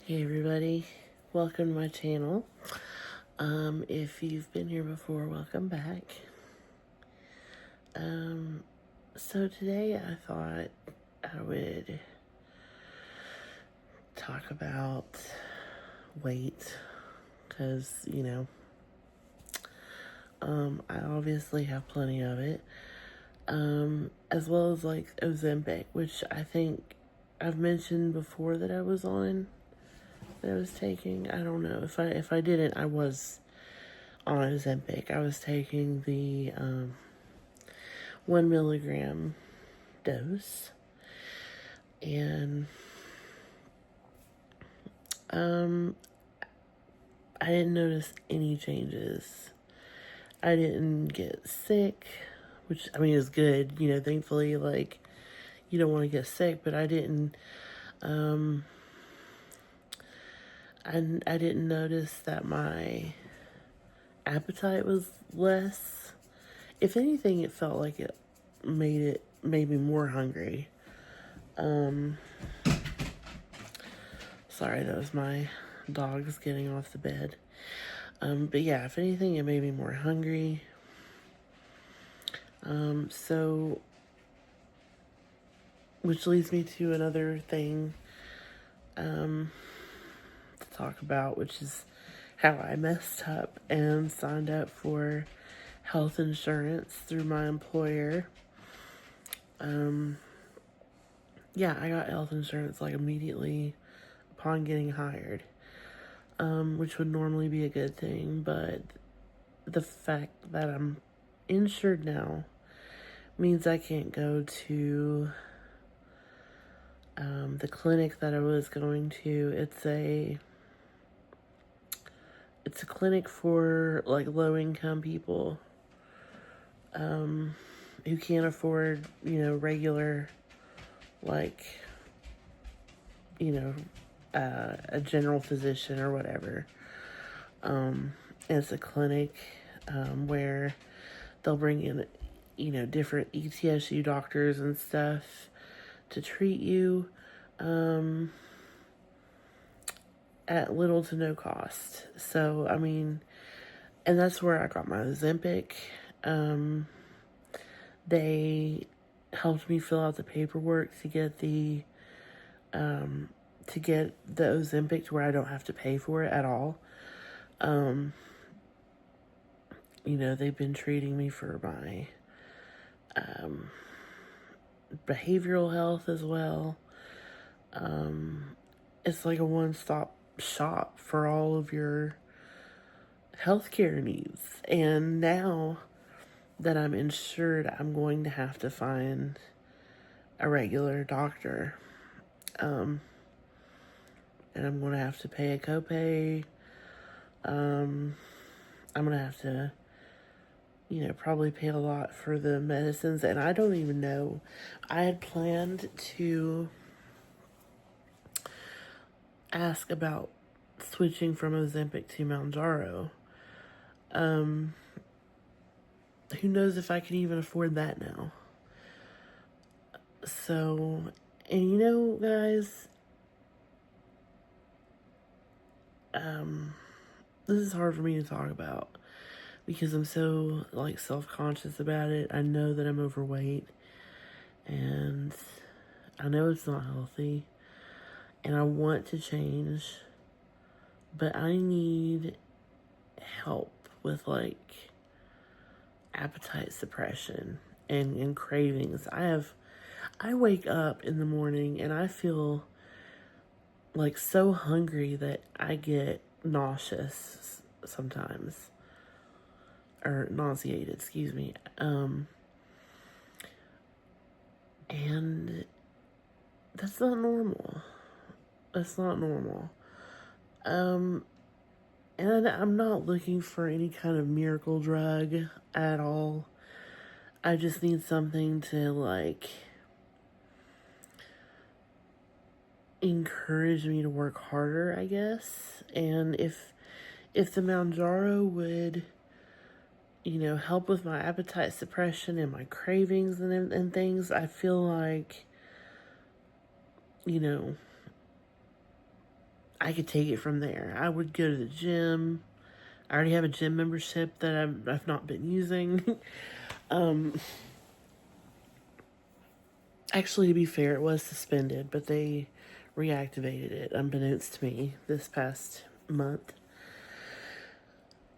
Hey everybody, welcome to my channel. If you've been here before, welcome back. So today I thought I would talk about weight, because, I obviously have plenty of it, as well as like Ozempic, which I think I've mentioned before that I was taking. I don't know if I didn't. I was on Ozempic. I was taking the 1 milligram dose, and I didn't notice any changes. I didn't get sick, which I mean is good. Thankfully, like, you don't want to get sick, but I didn't. I didn't notice that my appetite was less. If anything, it felt like it made me more hungry. Sorry, that was my dogs getting off the bed. But yeah, if anything, it made me more hungry. So, which leads me to another thing to talk about, which is how I messed up and signed up for health insurance through my employer. Yeah, I got health insurance like immediately upon getting hired, which would normally be a good thing, but the fact that I'm insured now means I can't go to the clinic that I was going to. It's a clinic for like low income people who can't afford, regular, like, a general physician or whatever. It's a clinic where they'll bring in, different ETSU doctors and stuff to treat you at little to no cost. So, I mean, and that's where I got my Ozempic. They helped me fill out the paperwork to get the Ozempic to where I don't have to pay for it at all. They've been treating me for my behavioral health as well. It's like a one-stop shop for all of your healthcare needs. And now that I'm insured, I'm going to have to find a regular doctor. And I'm going to have to pay a copay. I'm going to have to, probably pay a lot for the medicines. And I don't even know. I had planned to ask about switching from Ozempic to Mounjaro. Who knows if I can even afford that now. So, and guys, this is hard for me to talk about because I'm so, like, self-conscious about it. I know that I'm overweight, and I know it's not healthy, and I want to change, but I need help with, like, appetite suppression and cravings. I wake up in the morning and I feel like so hungry that I get nauseous sometimes, or nauseated, excuse me. And that's not normal. That's not normal. And I'm not looking for any kind of miracle drug at all. I just need something to, like, encourage me to work harder, I guess. And if the Mounjaro would, help with my appetite suppression and my cravings and things, I feel like, I could take it from there. I would go to the gym. I already have a gym membership that I've not been using. um, Actually, to be fair, it was suspended, but they reactivated it, unbeknownst to me, this past month.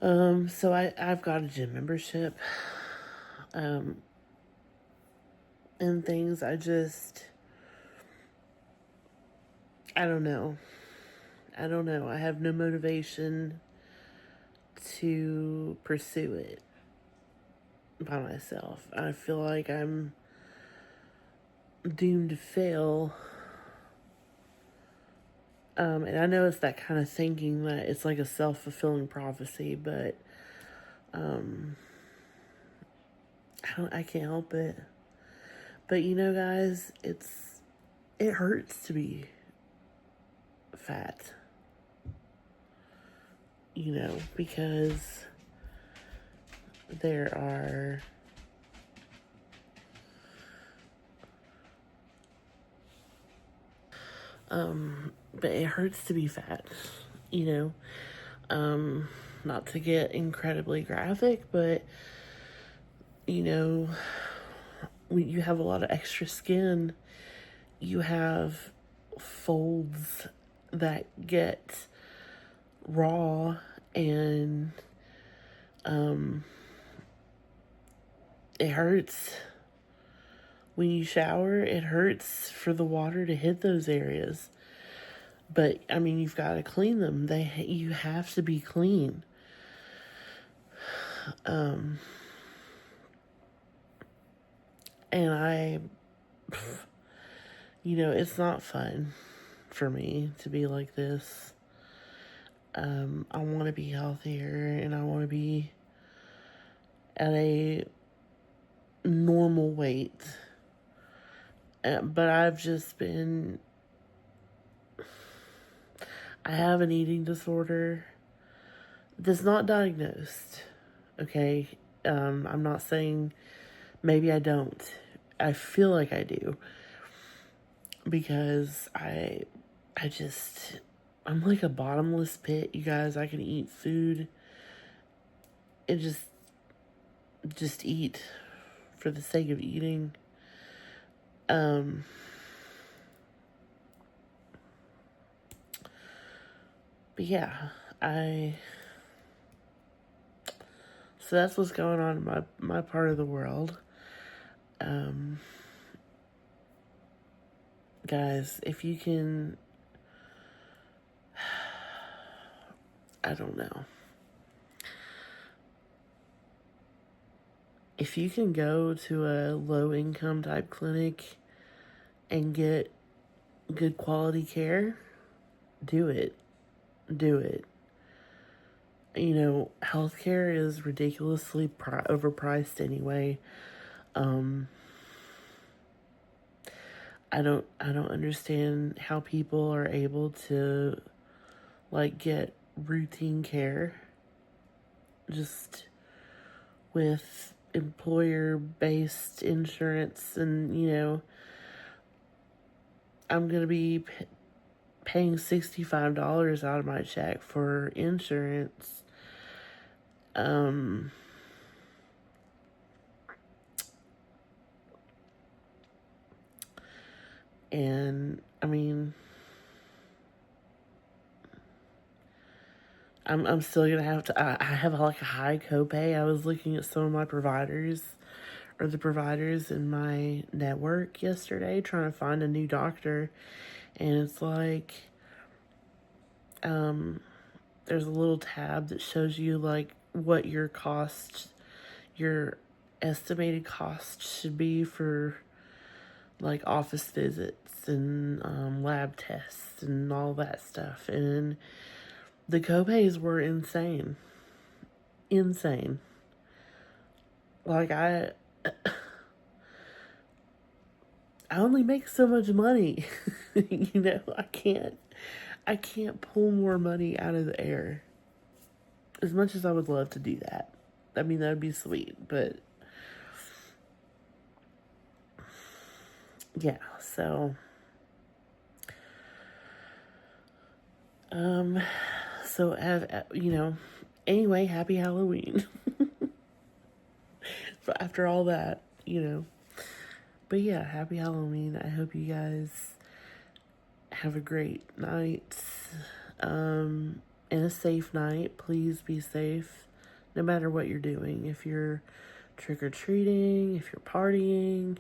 So I've got a gym membership. Um, and things. I don't know. I don't know. I have no motivation to pursue it by myself. I feel like I'm doomed to fail. And I know it's that kind of thinking that it's like a self-fulfilling prophecy, but I can't help it. But you know, guys, it hurts to be fat. You know, because there are but it hurts to be fat, you know. Not to get incredibly graphic, but you know, when you have a lot of extra skin, you have folds that get raw, and it hurts when you shower. It hurts for the water to hit those areas. But I mean, you've got to clean them. You have to be clean. And you know, it's not fun for me to be like this. I want to be healthier, and I want to be at a normal weight. But I have an eating disorder that's not diagnosed. Okay. I'm not saying maybe I don't. I feel like I do. Because I'm like a bottomless pit, you guys. I can eat food and just eat for the sake of eating. But yeah, so that's what's going on in my part of the world. Guys, if you can, I don't know. If you can go to a low income type clinic and get good quality care, do it. Do it. You know, healthcare is ridiculously overpriced anyway. I don't understand how people are able to like get routine care just with employer based insurance. And you know, I'm going to be paying $65 out of my check for insurance. And I mean, I'm still gonna have to. I have like a high copay. I was looking at some of my providers, or the providers in my network yesterday, trying to find a new doctor, and it's like, there's a little tab that shows you like what your estimated cost should be for like office visits and lab tests and all that stuff. And the copays were insane. Insane. Like I only make so much money. You know, I can't pull more money out of the air. As much as I would love to do that. I mean, that would be sweet, but yeah, so Um, so, anyway, happy Halloween. After all that, But yeah, happy Halloween. I hope you guys have a great night and a safe night. Please be safe no matter what you're doing. If you're trick or treating, if you're partying,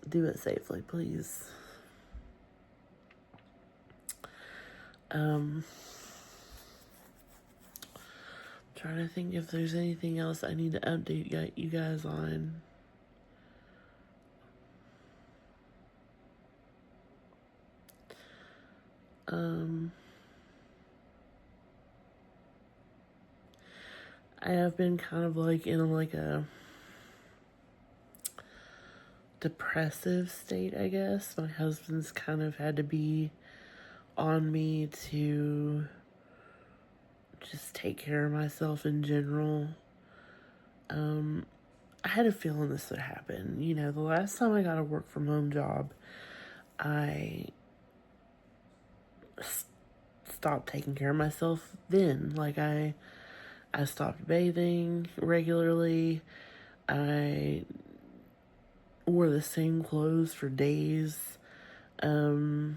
do it safely, please. Trying to think if there's anything else I need to update you guys on. I have been kind of like in a depressive state, I guess. My husband's kind of had to be on me to just take care of myself in general. I had a feeling this would happen. The last time I got a work from home job, I stopped taking care of myself then. Like, I stopped bathing regularly. I wore the same clothes for days. I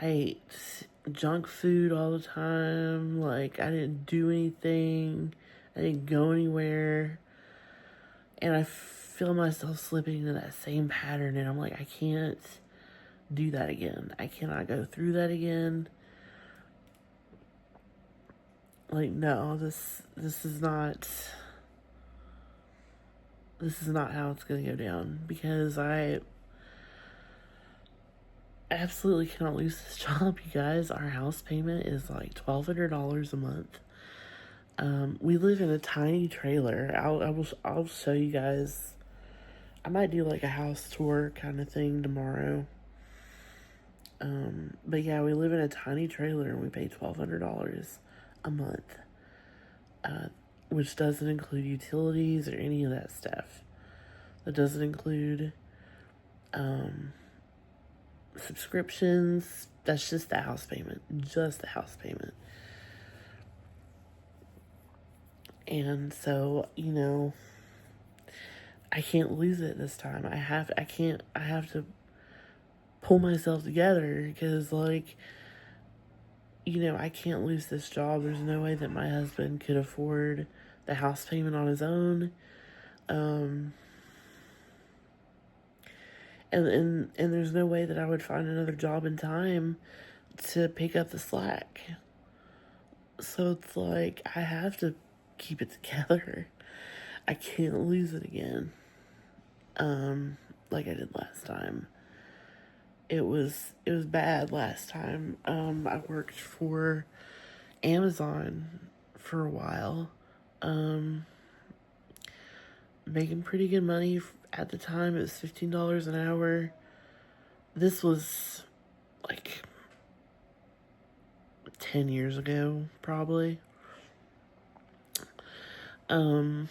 ate junk food all the time. Like, I didn't do anything. I didn't go anywhere. And I feel myself slipping into that same pattern. And I'm like, I can't do that again. I cannot go through that again. Like, no, this is not how it's going to go down, because I absolutely cannot lose this job, you guys. Our house payment is like $1,200 a month. We live in a tiny trailer. I'll show you guys. I might do like a house tour kind of thing tomorrow. But yeah, we live in a tiny trailer and we pay $1,200 a month, which doesn't include utilities or any of that stuff. That doesn't include subscriptions. That's just the house payment. Just the house payment. And so, I can't lose it this time. I have to pull myself together, because, like, I can't lose this job. There's no way that my husband could afford the house payment on his own. And there's no way that I would find another job in time to pick up the slack. So it's like, I have to keep it together. I can't lose it again. Like I did last time. It was bad last time. I worked for Amazon for a while. Making pretty good money at the time. It was $15 an hour. This was like 10 years ago, probably. And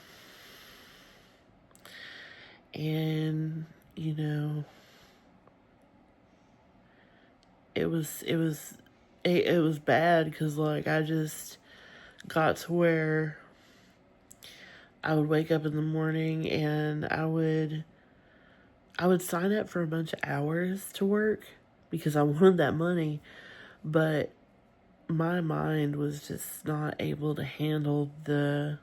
it was bad, because, like, I just got to where I would wake up in the morning and I would sign up for a bunch of hours to work because I wanted that money, but my mind was just not able to handle the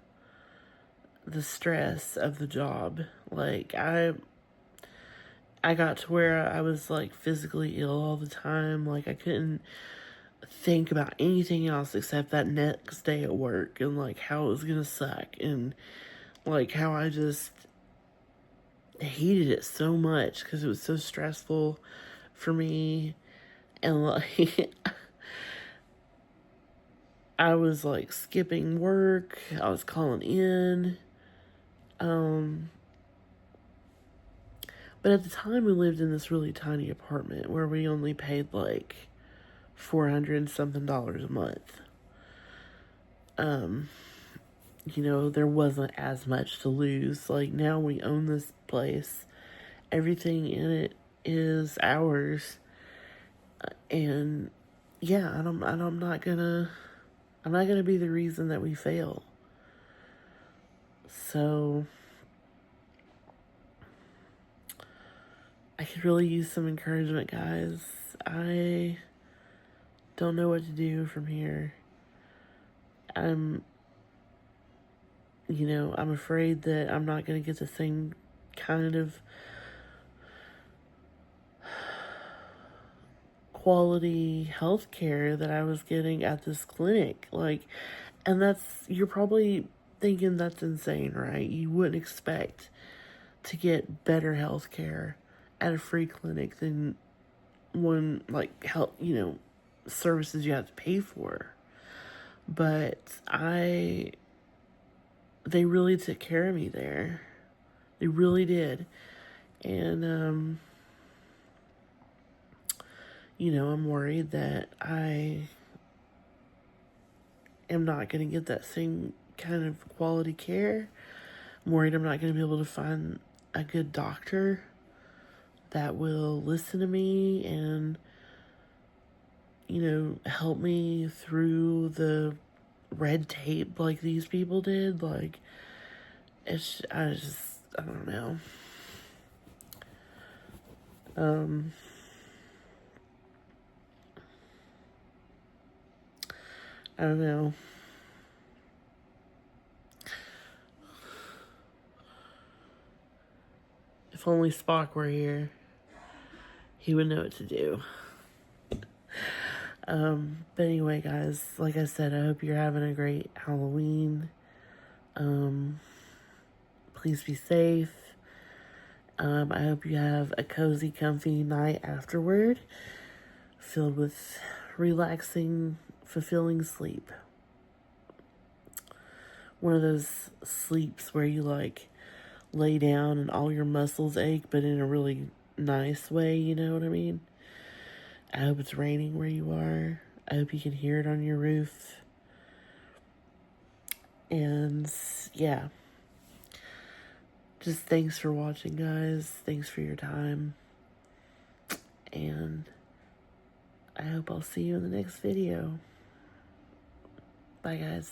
stress of the job. Like, I got to where I was, like, physically ill all the time. Like, I couldn't think about anything else except that next day at work, and, like, how it was gonna suck, and, like, how I just hated it so much because it was so stressful for me. And, like, I was, like, skipping work. I was calling in. But at the time, we lived in this really tiny apartment where we only paid, like, $400 and something a month. There wasn't as much to lose. Like, now we own this place. Everything in it is ours. And yeah, I'm not gonna be the reason that we fail. So I could really use some encouragement, guys. I don't know what to do from here. I'm I'm afraid that I'm not going to get the same kind of quality health care that I was getting at this clinic. And you're probably thinking that's insane, right? You wouldn't expect to get better health care at a free clinic than one, health, services you have to pay for. But they really took care of me there. They really did. And, I'm worried that I am not going to get that same kind of quality care. I'm worried I'm not going to be able to find a good doctor that will listen to me and, help me through the red tape like these people did. I don't know. I don't know. If only Spock were here, he would know what to do. But anyway, guys, like I said, I hope you're having a great Halloween. Please be safe. I hope you have a cozy, comfy night afterward, filled with relaxing, fulfilling sleep. One of those sleeps where you lay down and all your muscles ache, but in a really nice way, you know what I mean? I hope it's raining where you are. I hope you can hear it on your roof. And yeah, just thanks for watching, guys. Thanks for your time. And I hope I'll see you in the next video. Bye, guys.